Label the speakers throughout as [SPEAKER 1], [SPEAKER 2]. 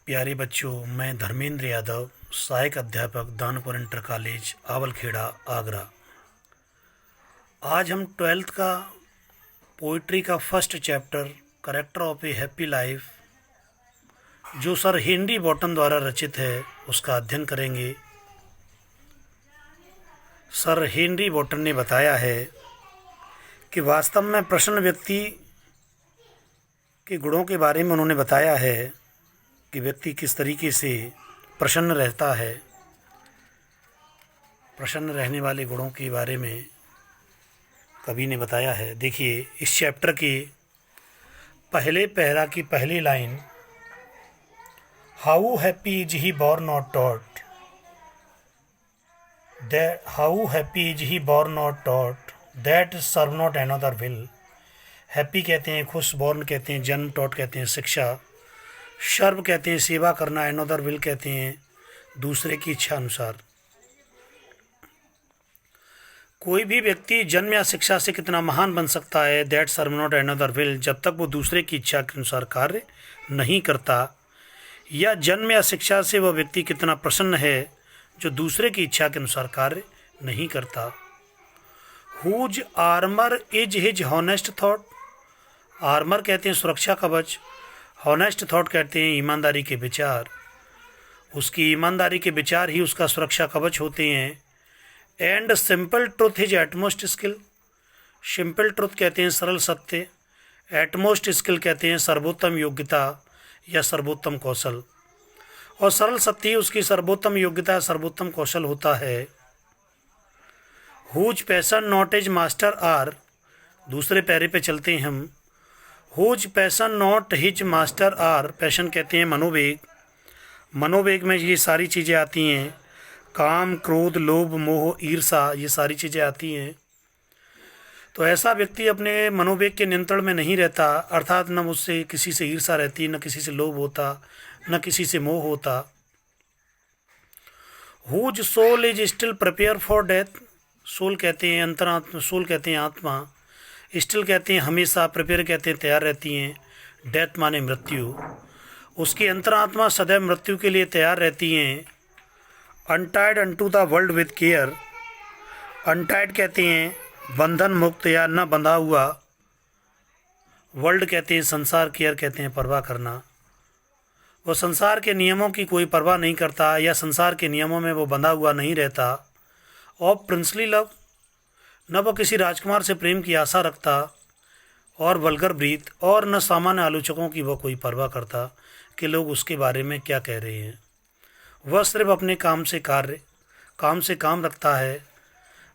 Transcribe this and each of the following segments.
[SPEAKER 1] प्यारे बच्चों, मैं धर्मेंद्र यादव, सहायक अध्यापक, दानपुर इंटर कॉलेज, आवलखेड़ा, आगरा। आज हम 12th का पोइट्री का first chapter character of A happy life, जो सर हेनरी बॉटन द्वारा रचित है, उसका अध्ययन करेंगे। सर हेनरी बॉटन ने बताया है कि वास्तव में प्रसन्न व्यक्ति के गुणों के बारे में उन्होंने बताया है कि व्यक्ति किस तरीके से प्रसन्न रहता है। प्रसन्न रहने वाले गुणों के बारे में कवि ने बताया है। देखिए, इस चैप्टर के पहले पैरा की पहली line, how happy is he born not taught, that how happy is he born not taught, that serve not another will. Happy कहते हैं खुश, बॉर्न कहते हैं जन्म, टॉट कहते हैं शिक्षा, सर्व कहते हैं सेवा करना, अनदर विल कहते हैं दूसरे की इच्छा अनुसार। कोई भी व्यक्ति जन्म या शिक्षा से कितना महान बन सकता है, that serve not another will, जब तक वो दूसरे की इच्छा के अनुसार कार्य नहीं करता। या जन्म या शिक्षा से वह व्यक्ति कितना प्रसन्न है जो दूसरे की इच्छा के अनुसार कार्य नहीं करता। Whose armour is his honest thought, armour कहते हैं सुरक्षा कवच, हॉनेस्ट थॉट कहते हैं ईमानदारी के विचार। उसकी ईमानदारी के विचार ही उसका सुरक्षा कवच होते हैं। And simple truth is utmost skill, simple truth कहते हैं सरल सत्य, एटमोस्ट स्किल कहते हैं सर्वोत्तम योग्यता या सर्वोत्तम कौशल। और सरल सत्य ही उसकी सर्वोत्तम योग्यता, सर्वोत्तम कौशल होता है। Whose passion not is master are, दूसरे पैरे पे चलते हैं हम। Whose passion not his master are, passion कहते हैं मनोवेग, मनोवेग में ये सारी चीज़ें आती हैं, काम, क्रोध, लोभ, मोह, ईर्षा, ये सारी चीज़ें आती हैं। तो ऐसा व्यक्ति अपने मनोवेग के नियंत्रण में नहीं रहता, अर्थात न उससे किसी से ईर्षा रहती, न किसी से लोभ होता, न किसी से मोह होता। Whose soul is still prepare for death, soul कहते हैं अंतरात्मा, सोल कहते हैं आत्मा, स्टिल कहते हैं हमेशा, प्रिपेयर कहते हैं तैयार रहती हैं, डेथ माने मृत्यु। उसकी अंतरात्मा सदैव मृत्यु के लिए तैयार रहती हैं। Untied unto the world with care, untied कहते हैं बंधन मुक्त या न बंधा हुआ, वर्ल्ड कहते हैं संसार, केयर कहते हैं परवाह करना। वो संसार के नियमों की कोई परवाह नहीं करता या संसार के नियमों में वो बंधा हुआ नहीं रहता। और प्रिंसली लव, न वो किसी राजकुमार से प्रेम की आशा रखता, और वल्गर ब्रीथ, और न सामान्य आलोचकों की वह कोई परवाह करता कि लोग उसके बारे में क्या कह रहे हैं। वह सिर्फ अपने काम से काम रखता है,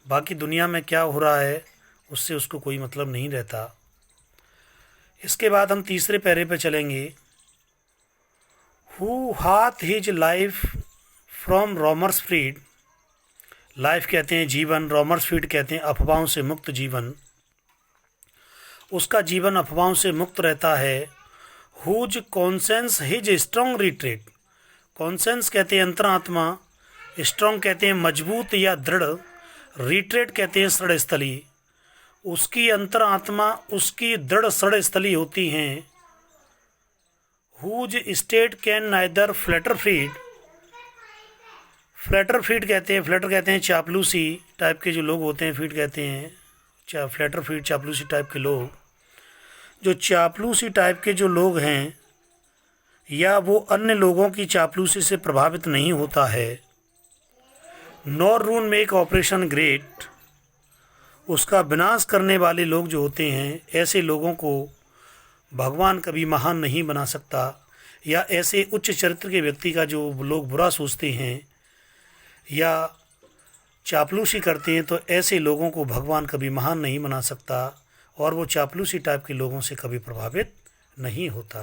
[SPEAKER 1] बाकी दुनिया में क्या हो रहा है उससे उसको कोई मतलब नहीं रहता। इसके बाद हम तीसरे पैरे पे चलेंगे। Who hath his life from rumours freed, life कहते हैं जीवन, रॉमर्स फीड कहते हैं अफवाहों से मुक्त जीवन, उसका जीवन अफवाहों से मुक्त रहता है। Whose conscience his strong retreat, conscience कहते हैं अंतरात्मा, स्ट्रॉन्ग कहते हैं मजबूत या दृढ़, रिट्रीट कहते हैं सड़ स्थली। उसकी अंतरात्मा उसकी दृढ़ सड़ स्थली होती हैं। Whose state can neither flatter feed, flatter feed कहते हैं, फ्लैटर कहते हैं चापलूसी टाइप के जो लोग होते हैं, फीड कहते हैं फ्लैटर फीड, चापलूसी टाइप के लोग। जो चापलूसी टाइप के जो लोग हैं या वो अन्य लोगों की चापलूसी से प्रभावित नहीं होता है। Nor rule make operation great, उसका विनाश करने वाले लोग जो होते हैं, ऐसे लोगों को भगवान कभी महान नहीं बना सकता। या ऐसे उच्च चरित्र के व्यक्ति का जो लोग बुरा सोचते हैं या चापलूसी करते हैं, तो ऐसे लोगों को भगवान कभी महान नहीं बना सकता, और वो चापलूसी टाइप के लोगों से कभी प्रभावित नहीं होता,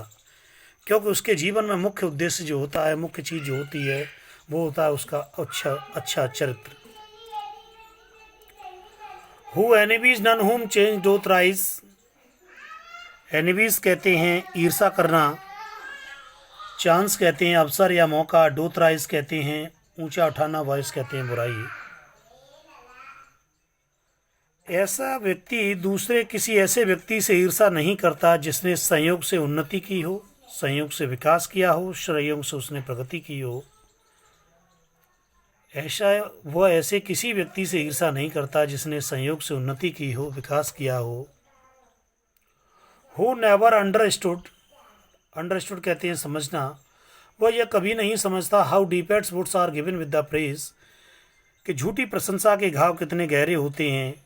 [SPEAKER 1] क्योंकि उसके जीवन में मुख्य उद्देश्य जो होता है, मुख्य चीज़ जो होती है, वो होता है उसका अच्छा चरित्र। हु एनिमीज नन हुम चेंज डोथ राइज, एनिमीज कहते हैं ईर्षा करना, चांस कहते हैं अवसर या मौका, डोथ राइज कहते हैं ऊंचा उठाना, वॉइस कहते हैं बुराई। ऐसा व्यक्ति दूसरे किसी ऐसे व्यक्ति से ईर्षा नहीं करता जिसने संयोग से उन्नति की हो, संयोग से विकास किया हो, संयोग से उसने प्रगति की हो। वह ऐसे किसी व्यक्ति से ईर्ष्या नहीं करता जिसने संयोग से उन्नति की हो, विकास किया हो। हु नेवर अंडरस्टूड कहते हैं समझना, वह यह कभी नहीं समझता how deepest wounds are given with the praise, कि झूठी प्रशंसा के घाव कितने गहरे होते हैं,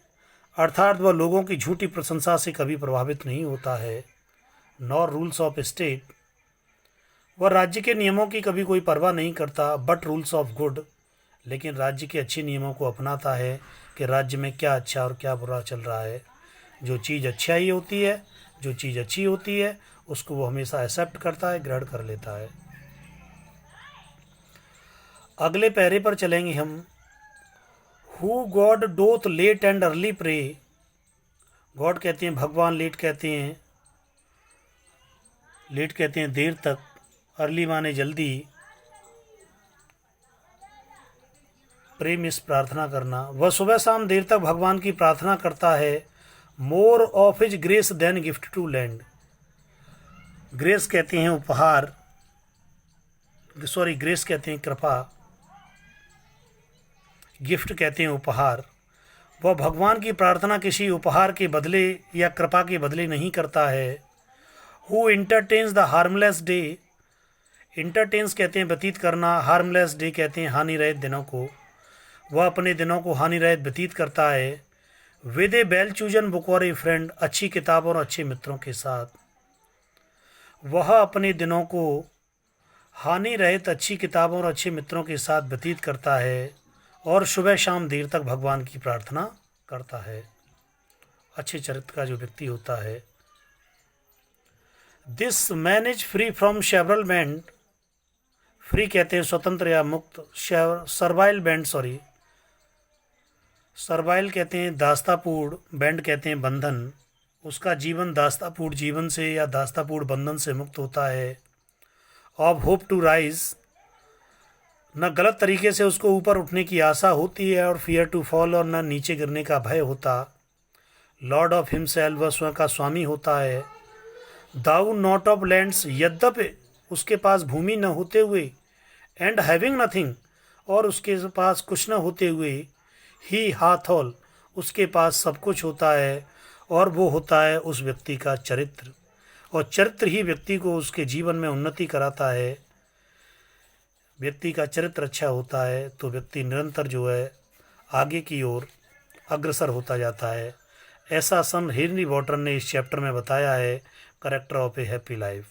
[SPEAKER 1] अर्थात वह लोगों की झूठी प्रशंसा से कभी प्रभावित नहीं होता है। नॉर रूल्स ऑफ स्टेट, वह राज्य के नियमों की कभी कोई परवाह नहीं करता, बट रूल्स ऑफ गुड, लेकिन राज्य के अच्छे नियमों को अपनाता है कि राज्य में क्या अच्छा और क्या बुरा चल रहा है। जो चीज़ अच्छाई होती है, जो चीज़ अच्छी होती है उसको वो हमेशा एक्सेप्ट करता है, ग्रहण कर लेता है। अगले पैरे पर चलेंगे हम। Who God doth late and early pray, God कहते हैं भगवान, लेट कहते हैं देर तक, अर्ली माने जल्दी, प्रेम इस प्रार्थना करना। वह सुबह शाम देर तक भगवान की प्रार्थना करता है। More of his grace than gift to lend, grace कहते हैं उपहार, ग्रेस कहते हैं कृपा, गिफ्ट कहते हैं उपहार। वह भगवान की प्रार्थना किसी उपहार के बदले या कृपा के बदले नहीं करता है। Who entertains the harmless day, entertains कहते हैं व्यतीत करना, हार्मलेस डे कहते हैं हानि रहित दिनों को। वह अपने दिनों को हानि रहित व्यतीत करता है। With A well chosen book और ए फ्रेंड, अच्छी किताबों और अच्छे मित्रों के साथ। वह अपने दिनों को हानि रहित अच्छी किताबों और अच्छे मित्रों के साथ व्यतीत करता है और सुबह शाम देर तक भगवान की प्रार्थना करता है। अच्छे चरित्र का जो व्यक्ति होता है। This man is free from several band, free कहते हैं स्वतंत्र या मुक्त, सर्वाइल कहते हैं दास्तापूर्ण, बैंड कहते हैं बंधन। उसका जीवन दास्तापूर्ण जीवन से या दास्तापूर्ण बंधन से मुक्त होता है। ऑफ होप टू राइज, न गलत तरीके से उसको ऊपर उठने की आशा होती है, और फियर टू फॉल, और न नीचे गिरने का भय होता। लॉर्ड ऑफ हिमसेल्फ, वह स्वयं का स्वामी होता है। दाउ नॉट ऑफ लैंड्स, यद्यपि उसके पास भूमि न होते हुए, एंड हैविंग नथिंग, और उसके पास कुछ न होते हुए, ही हाथ ऑल, उसके पास सब कुछ होता है, और वो होता है उस व्यक्ति का चरित्र, और चरित्र ही व्यक्ति को उसके जीवन में उन्नति कराता है। व्यक्ति का चरित्र अच्छा होता है तो व्यक्ति निरंतर जो है आगे की ओर अग्रसर होता जाता है। ऐसा सन हेनरी वॉटरन ने इस चैप्टर में बताया है, character of A happy life.